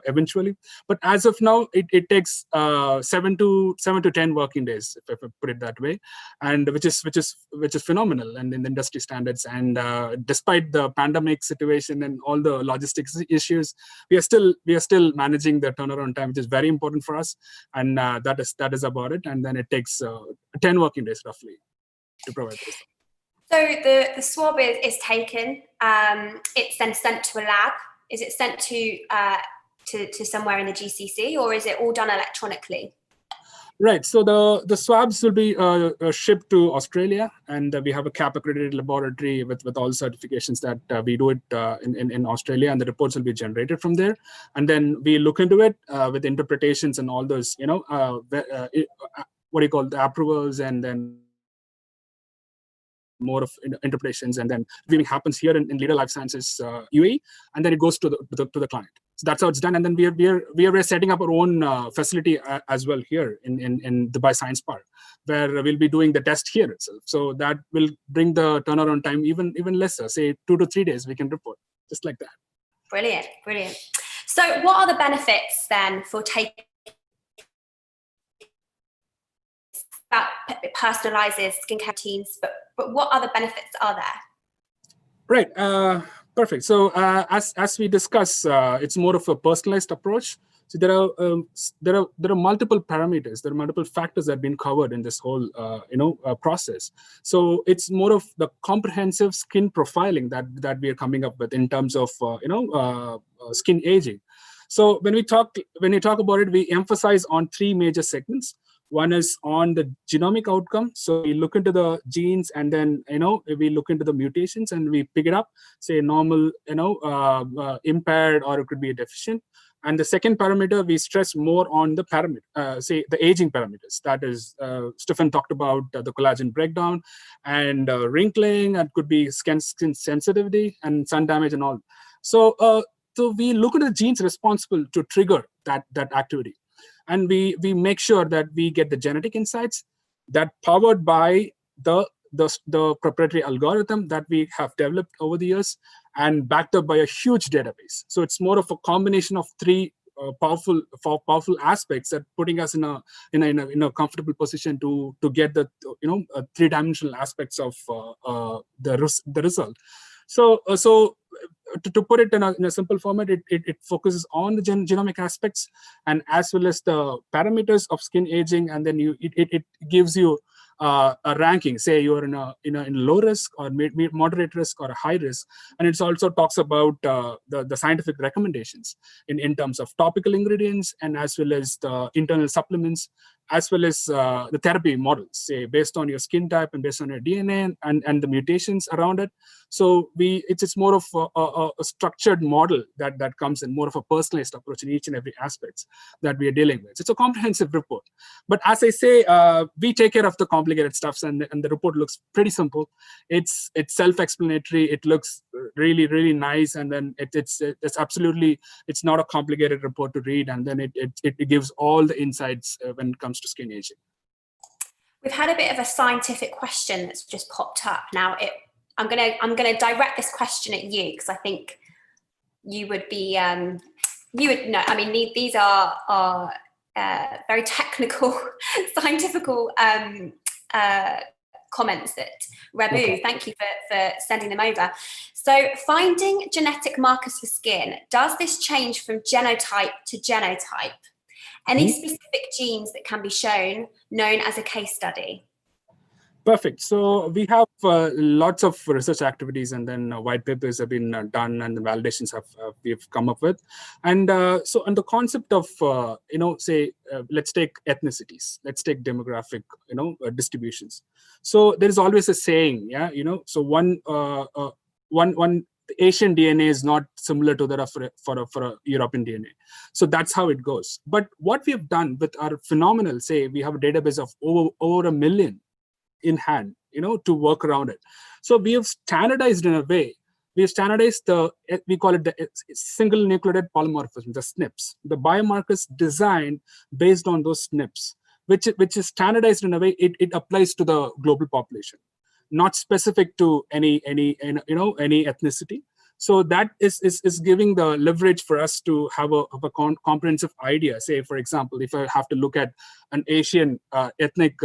eventually. But as of now, it takes 7 to 10 working days, if I put it that way, and which is phenomenal and in the industry standards. And despite the pandemic situation and all the logistics issues, we are still managing the turnaround time, which is very important for us, and that is about it. And then it takes 10 working days roughly to provide this. So the swab is taken, it's then sent to a lab. Is it sent to somewhere in the GCC, or is it all done electronically? Right. So the swabs will be shipped to Australia, and we have a CAP accredited laboratory with all certifications that we do it in Australia, and the reports will be generated from there. And then we look into it with interpretations and all those, what do you call the approvals, and then more of interpretations, and then viewing happens here in Leader Life Sciences UAE, and then it goes to the client. So that's how it's done. And then we are setting up our own facility as well here in Dubai Science Park, where we'll be doing the test here itself. So that will bring the turnaround time even lesser, say 2 to 3 days we can report, just like that. Brilliant. So what are the benefits then for taking that personalizes skincare routines, but what other benefits are there? Right. Perfect. So as we discuss, it's more of a personalized approach. So there are multiple parameters, there are multiple factors that have been covered in this whole process. So it's more of the comprehensive skin profiling that we are coming up with in terms of skin aging. So when you talk about it, we emphasize on 3 major segments. One is on the genomic outcome. So we look into the genes, and then we look into the mutations, and we pick it up, say normal, impaired, or it could be a deficient. And the second parameter, we stress more on the parameter, say the aging parameters. That is, Stefan talked about the collagen breakdown and wrinkling, and could be skin sensitivity and sun damage and all. So we look at the genes responsible to trigger that activity. And we make sure that we get the genetic insights that powered by the proprietary algorithm that we have developed over the years, and backed up by a huge database. So it's more of a combination of 3 powerful aspects that putting us in a comfortable position to get the 3-dimensional aspects of the result. So to put it in a simple format, it focuses on the genomic aspects, and as well as the parameters of skin aging, and then it gives you a ranking. Say you're in low risk, or moderate risk, or a high risk, and it also talks about the scientific recommendations in terms of topical ingredients, and as well as the internal supplements as well as the therapy models, say based on your skin type and based on your DNA and the mutations around it. So it's more of a structured model that comes in, more of a personalized approach in each and every aspect that we are dealing with. It's a comprehensive report. But as I say, we take care of the complicated stuffs, and the report looks pretty simple. It's self-explanatory. It looks really, really nice, and then it's absolutely, it's not a complicated report to read, and then it gives all the insights when it comes to skin aging. We've had a bit of a scientific question that's just popped up. Now, I'm gonna direct this question at you, because I think you would be you would know. I mean, these are very technical, scientific comments that Rabu, Okay. Thank you for sending them over. So, finding genetic markers for skin, does this change from genotype to genotype? Any specific genes that can be shown, known as a case study? Perfect. So we have lots of research activities, and then white papers have been done, and the validations we've come up with. And so on the concept of, let's take ethnicities, let's take demographic, distributions. So there is always a saying, so one Asian DNA is not similar to that for a European DNA. So that's how it goes. But what we have done with our phenomenal, say we have a database of over 1 million in hand, to work around it. So we have standardized in a way. We have standardized we call it the single nucleotide polymorphism, the SNPs, the biomarkers designed based on those SNPs, which is standardized in a way it applies to the global population, not specific to any ethnicity. So that is giving the leverage for us to have a comprehensive idea. Say, for example, if I have to look at an Asian ethnic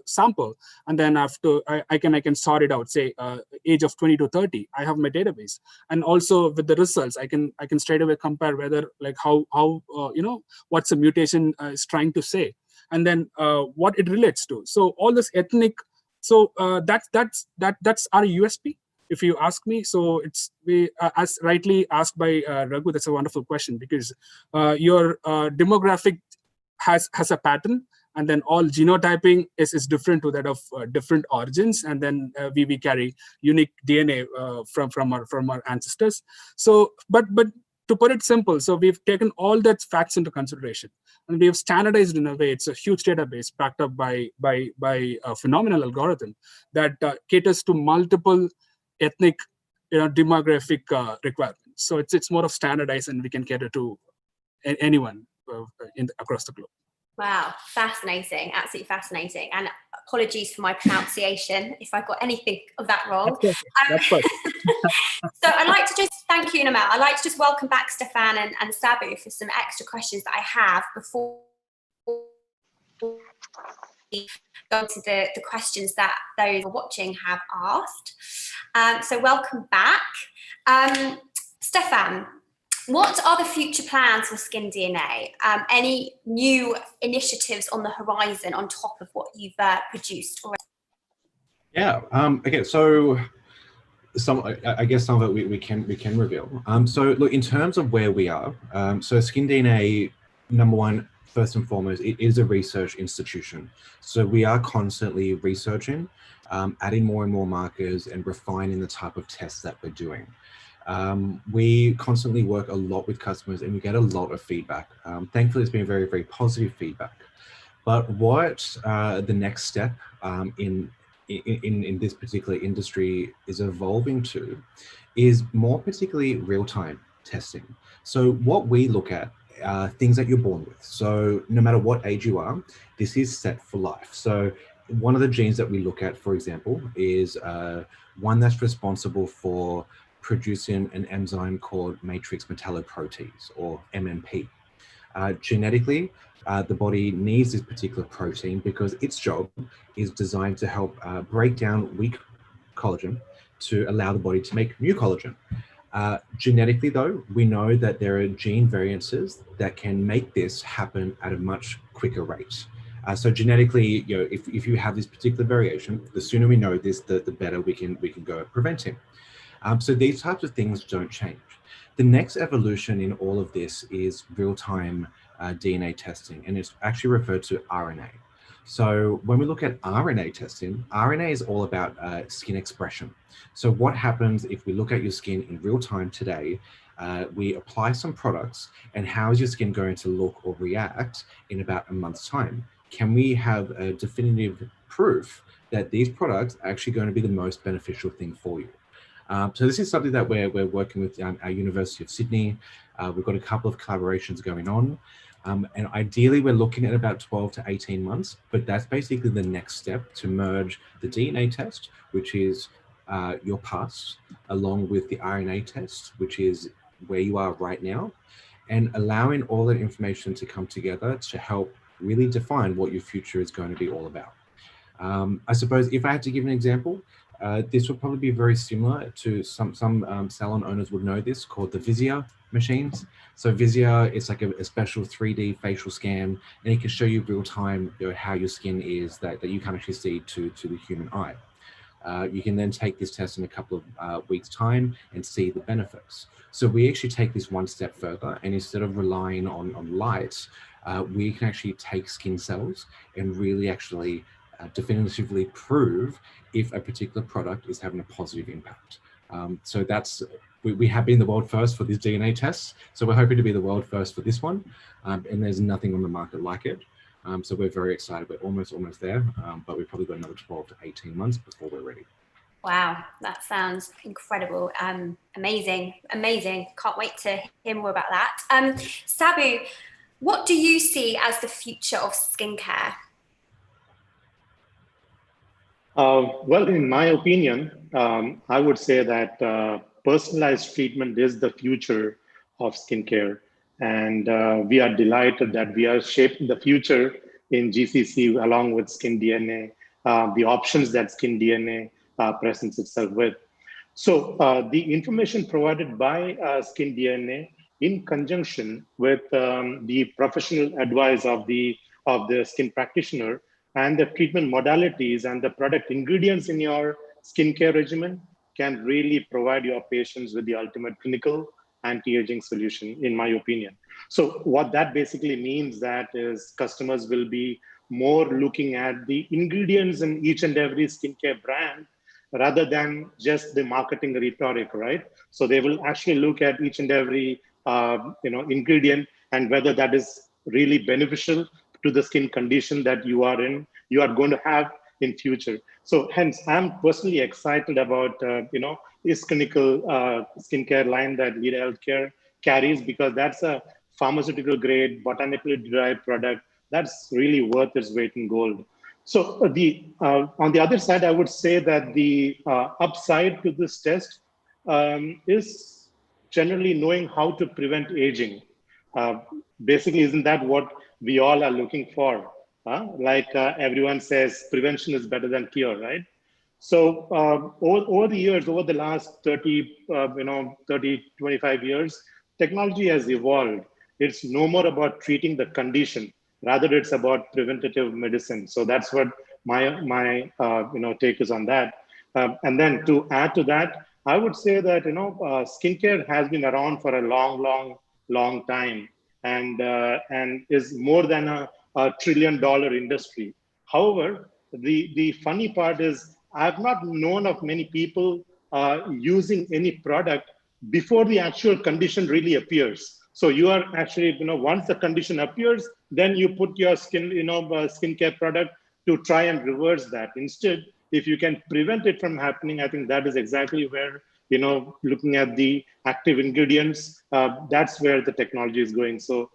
sample, and then I can sort it out. Say, age of 20 to 30, I have my database, and also with the results, I can straight away compare whether how what's the mutation is trying to say, and then what it relates to. So all this ethnic. So that's our USP, if you ask me. So as rightly asked by Raghu, that's a wonderful question, because your demographic has a pattern, and then all genotyping is different to that of different origins, and then we carry unique DNA from our ancestors. So, but to put it simple, so we've taken all that facts into consideration, and we have standardized in a way. It's a huge database backed up by a phenomenal algorithm that caters to multiple ethnic, demographic requirements. So it's more of standardized, and we can cater to anyone across the globe. Wow, fascinating, absolutely fascinating. And apologies for my pronunciation if I got anything of that wrong. That's perfect. So I'd like to just thank you, Namal. I'd like to just welcome back Stefan and Sabi for some extra questions that I have before we go to the questions that those watching have asked. So welcome back. Stefan, what are the future plans for SkinDNA? Any new initiatives on the horizon on top of what you've produced already? Yeah. Okay. So I guess some of it we can reveal. So look, in terms of where we are, so SkinDNA, number one, first and foremost, it is a research institution. So we are constantly researching, adding more and more markers, and refining the type of tests that we're doing. We constantly work a lot with customers, and we get a lot of feedback. Thankfully, it's been very, very positive feedback. But what the next step in this particular industry is evolving to is more particularly real-time testing. So what we look at are things that you're born with. So no matter what age you are, this is set for life. So one of the genes that we look at, for example, is one that's responsible for producing an enzyme called matrix metalloproteinase, or MMP. Genetically, the body needs this particular protein because its job is designed to help break down weak collagen to allow the body to make new collagen. Genetically, though, we know that there are gene variances that can make this happen at a much quicker rate. So genetically, if you have this particular variation, the sooner we know this, the better we can go at preventing. So these types of things don't change. The next evolution in all of this is real-time DNA testing, and it's actually referred to RNA. So when we look at RNA testing, RNA is all about skin expression. So what happens if we look at your skin in real time today, we apply some products, and how is your skin going to look or react in about a month's time? Can we have a definitive proof that these products are actually going to be the most beneficial thing for you? So this is something that we're working with our University of Sydney. We've got a couple of collaborations going on. And ideally, we're looking at about 12 to 18 months, but that's basically the next step to merge the DNA test, which is your past, along with the RNA test, which is where you are right now, and allowing all that information to come together to help really define what your future is going to be all about. I suppose if I had to give an example, this would probably be very similar to some salon owners would know this, called the Vizia machines. So Vizia is like a special 3D facial scan, and it can show you real time, how your skin is that you can't actually see to the human eye. You can then take this test in a couple of weeks' time and see the benefits. So we actually take this one step further, and instead of relying on light, we can actually take skin cells and really actually definitively prove if a particular product is having a positive impact. So that's, we have been the world first for this DNA test. So we're hoping to be the world first for this one. And there's nothing on the market like it. So we're very excited. We're almost there, but we've probably got another 12 to 18 months before we're ready. Wow, that sounds incredible. Amazing. Can't wait to hear more about that. Sabi, what do you see as the future of skincare? Well, in my opinion, I would say that personalized treatment is the future of skincare. And we are delighted that we are shaping the future in GCC along with SkinDNA, the options that SkinDNA presents itself with. So the information provided by SkinDNA in conjunction with the professional advice of the skin practitioner and the treatment modalities and the product ingredients in your skincare regimen can really provide your patients with the ultimate clinical anti-aging solution, in my opinion. So what that basically means that is customers will be more looking at the ingredients in each and every skincare brand rather than just the marketing rhetoric, right? So they will actually look at each and every ingredient and whether that is really beneficial to the skin condition that you are going to have in future. So hence, I'm personally excited about this clinical skincare line that Leader Healthcare carries, because that's a pharmaceutical grade, botanically derived product that's really worth its weight in gold. So on the other side, I would say that the upside to this test is generally knowing how to prevent aging. Basically, isn't that what we all are looking for? Everyone says, prevention is better than cure, right? So over the years, over the last 25 years, technology has evolved. It's no more about treating the condition. Rather, it's about preventative medicine. So that's what my take is on that. And then to add to that, I would say that skincare has been around for a long time, and is more than a $1 trillion industry. However, the funny part is I've not known of many people using any product before the actual condition really appears. So you are actually, once the condition appears, then you put your skincare product to try and reverse that. Instead, if you can prevent it from happening, I think that is exactly where, looking at the active ingredients, that's where the technology is going. So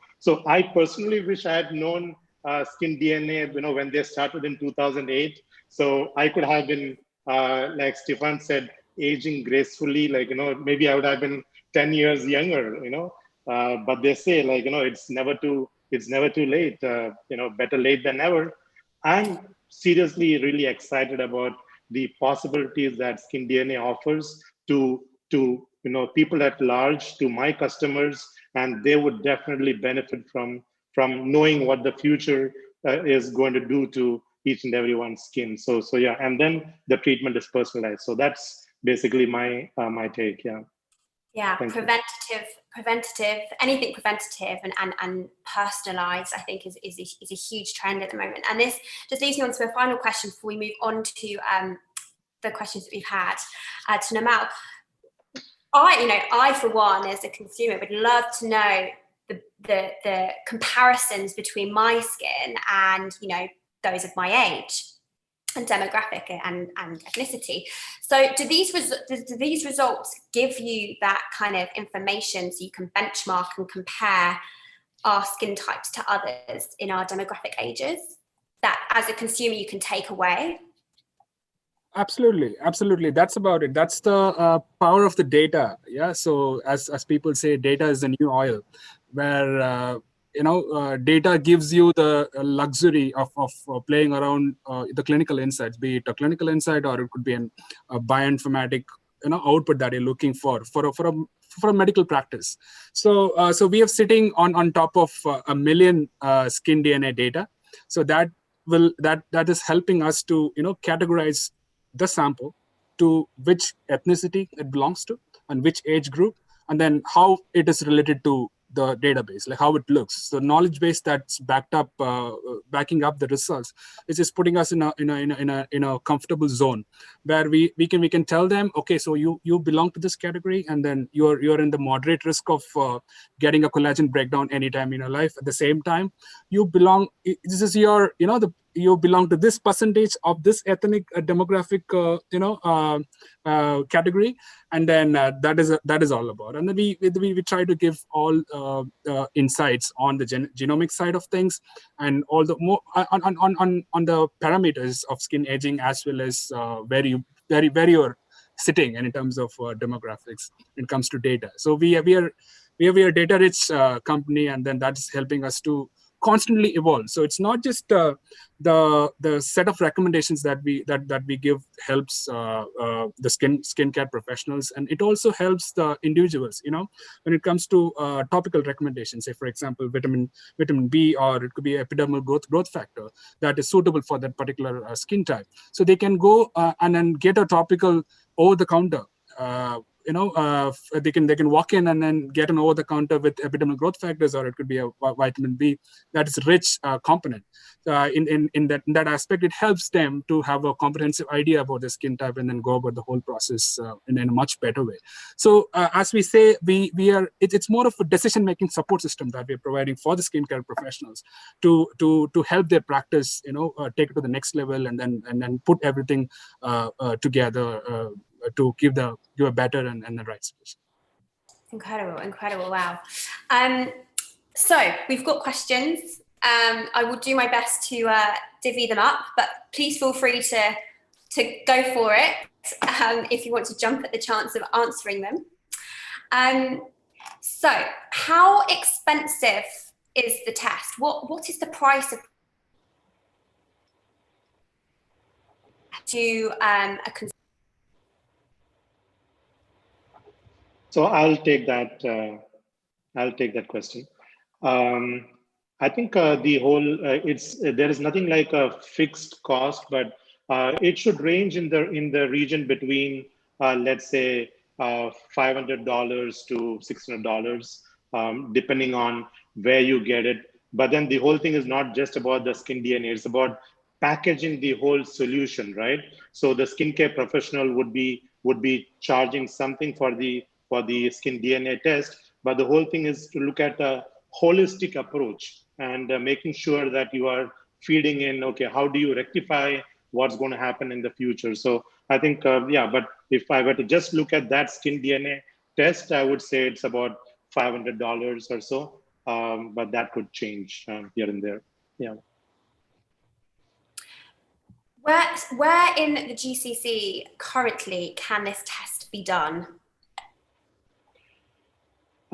I personally wish I had known SkinDNA, when they started in 2008. So I could have been, like Stefan said, aging gracefully. Maybe I would have been 10 years younger. But they say, it's never too late. Better late than never. I'm seriously really excited about the possibilities that SkinDNA offers to people at large, to my customers, and they would definitely benefit from knowing what the future is going to do to each and everyone's skin. So yeah, and then the treatment is personalized. So that's basically my take. Yeah. Yeah, Thank you. preventative, anything preventative and personalized, I think is a huge trend at the moment. And this just leads me on to a final question before we move on to the questions that we've had to Namal. I for one, as a consumer, would love to know the comparisons between my skin and those of my age and demographic and ethnicity. So do these results give you that kind of information so you can benchmark and compare our skin types to others in our demographic ages that as a consumer you can take away? Absolutely. That's about it. That's the power of the data. Yeah. So as people say, data is the new oil, where data gives you the luxury of playing around the clinical insights, be it a clinical insight or it could be a bioinformatic output that you're looking for a medical practice. So we are sitting on top of a million skin DNA data. So that is helping us to categorize the sample to which ethnicity it belongs to and which age group, and then how it is related to the database, like how it looks. So knowledge base that's backing up the results is just putting us in a comfortable zone where we can tell them, okay, so you belong to this category, and then you're in the moderate risk of getting a collagen breakdown anytime in your life. At the same time, you belong. This is your you belong to this percentage of this ethnic demographic category, and then that is all about. And then we try to give all insights on the genomic side of things, and all the more on the parameters of skin aging, as well as where you're sitting, and in terms of demographics when it comes to data. So we are a data rich company, and then that's helping us to constantly evolve. So it's not just the set of recommendations that we give helps the skincare professionals, and it also helps the individuals. When it comes to topical recommendations, say for example vitamin B, or it could be epidermal growth factor that is suitable for that particular skin type. So they can go and then get a topical over the counter. They can walk in and then get an over the counter with epidermal growth factors, or it could be a vitamin B that is rich component. In that aspect, it helps them to have a comprehensive idea about the skin type and then go about the whole process in a much better way. So as we say, it's more of a decision making support system that we're providing for the skincare professionals to help their practice take it to the next level, and then put everything together to give a better and the right solution. Incredible, wow. So we've got questions. I will do my best to divvy them up, but please feel free to go for it if you want to jump at the chance of answering them. So how expensive is the test? What is the price of to a consumer? So I'll take that question. I think the whole there is nothing like a fixed cost, but it should range in the region between let's say $500 to $600, depending on where you get it. But then the whole thing is not just about the skin DNA; it's about packaging the whole solution, right? So the skincare professional would be charging something for the skin DNA test, but the whole thing is to look at a holistic approach and making sure that you are feeding in, okay, how do you rectify what's going to happen in the future? So I think, but if I were to just look at that skin DNA test, I would say it's about $500 or so, but that could change here and there. Yeah. Where in the GCC currently can this test be done?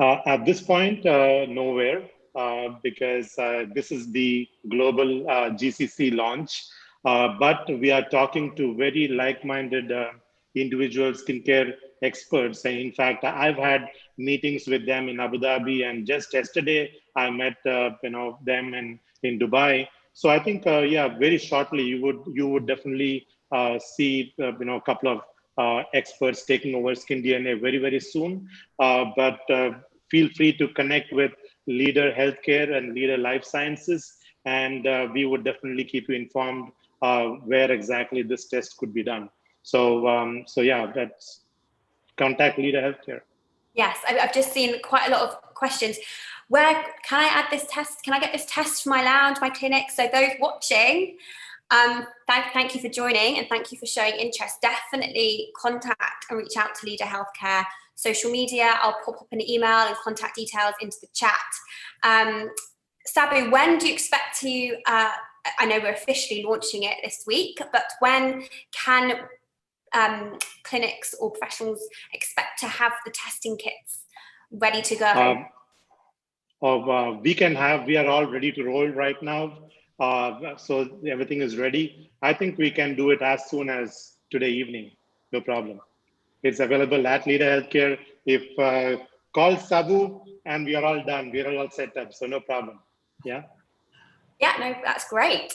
At this point, nowhere, because this is the global GCC launch. But we are talking to very like-minded individual skincare experts. And in fact, I've had meetings with them in Abu Dhabi, and just yesterday I met them in Dubai. So I think very shortly you would definitely see a couple of experts taking over SkinDNA very, very soon. But feel free to connect with Leader Healthcare and Leader Life Sciences, and we would definitely keep you informed where exactly this test could be done. So, so yeah, that's contact Leader Healthcare. Yes, I've just seen quite a lot of questions. Where can I add this test? Can I get this test for my lounge, my clinic? So those watching, thank you for joining and thank you for showing interest. Definitely contact and reach out to Leader Healthcare. Social media, I'll pop up an email and contact details into the chat. Sabi, when do you expect to, I know we're officially launching it this week, but when can clinics or professionals expect to have the testing kits ready to go? We are all ready to roll right now. So everything is ready. I think we can do it as soon as today evening, no problem. It's available at Leader Healthcare. If call Sabu and we are all done, we are all set up, so no problem. Yeah. Yeah, no, that's great.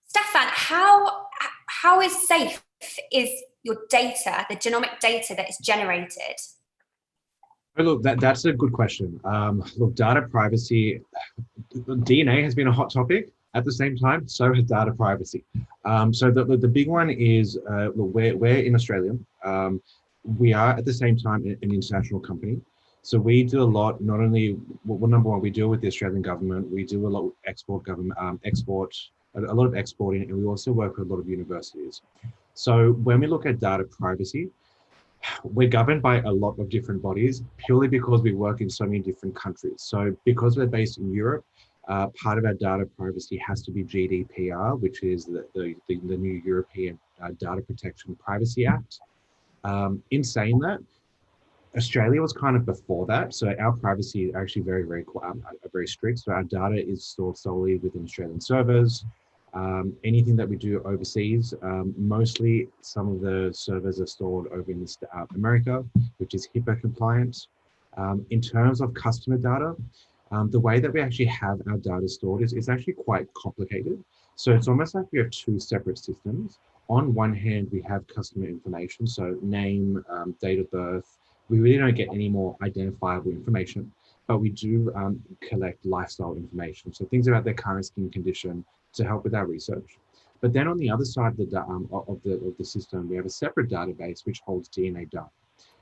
Stefan, how is safe is your data, the genomic data that is generated? Oh, look, that's a good question. Look, data privacy, DNA has been a hot topic. At the same time, so has data privacy. So the big one is, look, we're in Australia. We are at the same time an international company. So we do a lot, not only, well, number one, we deal with the Australian government. We do a lot with a lot of exporting, and we also work with a lot of universities. So when we look at data privacy, we're governed by a lot of different bodies purely because we work in so many different countries. So because we're based in Europe, part of our data privacy has to be GDPR, which is the new European Data Protection Privacy Act. In saying that, Australia was kind of before that. So our privacy is actually very strict. So our data is stored solely within Australian servers. Anything that we do overseas, mostly some of the servers are stored over in America, which is HIPAA compliant. In terms of customer data, the way that we actually have our data stored is actually quite complicated. So it's almost like we have two separate systems. On one hand, we have customer information, so name, date of birth. We really don't get any more identifiable information, but we do collect lifestyle information. So things about their current skin condition to help with our research. But then on the other side of the system, we have a separate database which holds DNA data.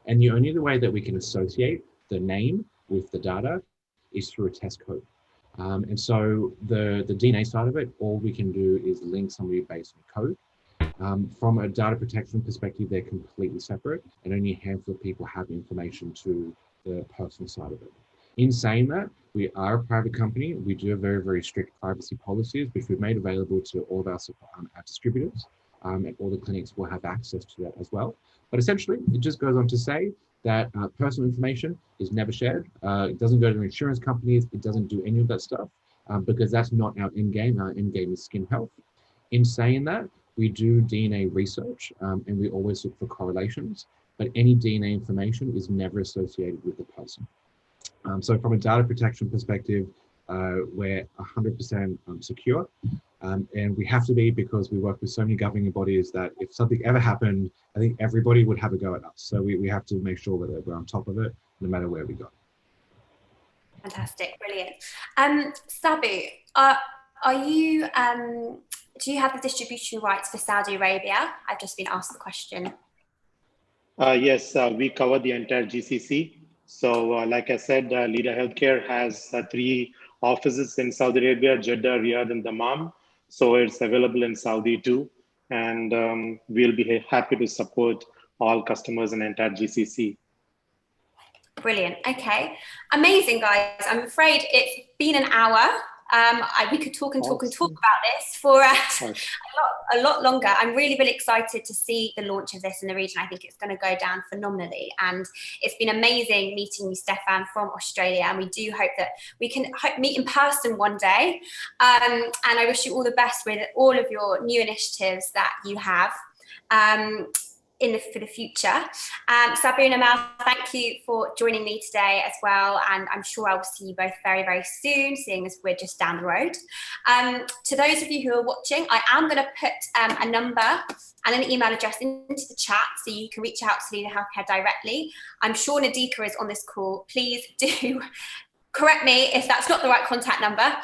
And the only way that we can associate the name with the data is through a test code. And so the DNA side of it, all we can do is link somebody based on code. From a data protection perspective, they're completely separate, and only a handful of people have information to the personal side of it. In saying that, we are a private company. We do have very, very strict privacy policies, which we've made available to all of our distributors, and all the clinics will have access to that as well. But essentially, it just goes on to say that personal information is never shared. It doesn't go to insurance companies. It doesn't do any of that stuff because that's not our end game. Our end game is skin health. In saying that, we do DNA research and we always look for correlations, but any DNA information is never associated with the person. So from a data protection perspective, we're 100% secure. And we have to be because we work with so many governing bodies that if something ever happened, I think everybody would have a go at us. So we have to make sure that we're on top of it, no matter where we go. Fantastic, brilliant. Sabi, do you have the distribution rights for Saudi Arabia? I've just been asked the question. Yes, we cover the entire GCC. So like I said, Leader Healthcare has 3 offices in Saudi Arabia, Jeddah, Riyadh, and Dammam. So it's available in Saudi too. And we'll be happy to support all customers in entire GCC. Brilliant. Okay. Amazing, guys. I'm afraid it's been an hour. We could talk and talk and talk about this for a lot longer. I'm really, really excited to see the launch of this in the region. I think it's going to go down phenomenally. And it's been amazing meeting you, Stefan, from Australia. And we do hope that we can meet in person one day. And I wish you all the best with all of your new initiatives that you have. for the future. Sabi and Namal, thank you for joining me today as well, and I'm sure I will see you both very, very soon, seeing as we're just down the road. To those of you who are watching, I am going to put a number and an email address into the chat so you can reach out to Leader Healthcare directly. I'm sure Nadika is on this call. Please do correct me if that's not the right contact number.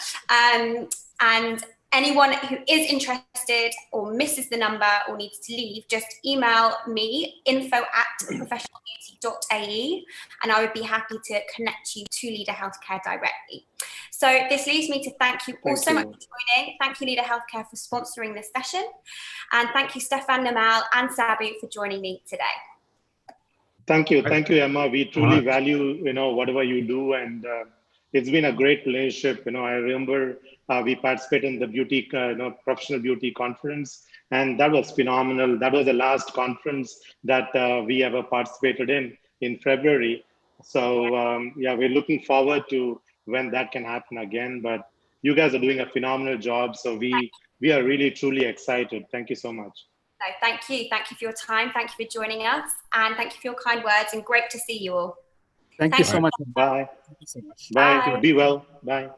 And anyone who is interested or misses the number or needs to leave, just email me, info@professionalbeauty.ae, and I would be happy to connect you to Leader Healthcare directly. So this leaves me to thank you all so much for joining. Thank you, Leader Healthcare, for sponsoring this session. And thank you, Stefan, Namal, and Sabi for joining me today. Thank you, Emma. We truly value, whatever you do, and it's been a great relationship. I remember we participated in the beauty, professional beauty conference, and that was phenomenal. That was the last conference that we ever participated in February. So yeah, we're looking forward to when that can happen again. But you guys are doing a phenomenal job, so we are really truly excited. Thank you so much. No, thank you for your time. Thank you for joining us, and thank you for your kind words. And great to see you all. Thank you so much. Bye. Thank you so much. Bye. Bye. Be well. Bye.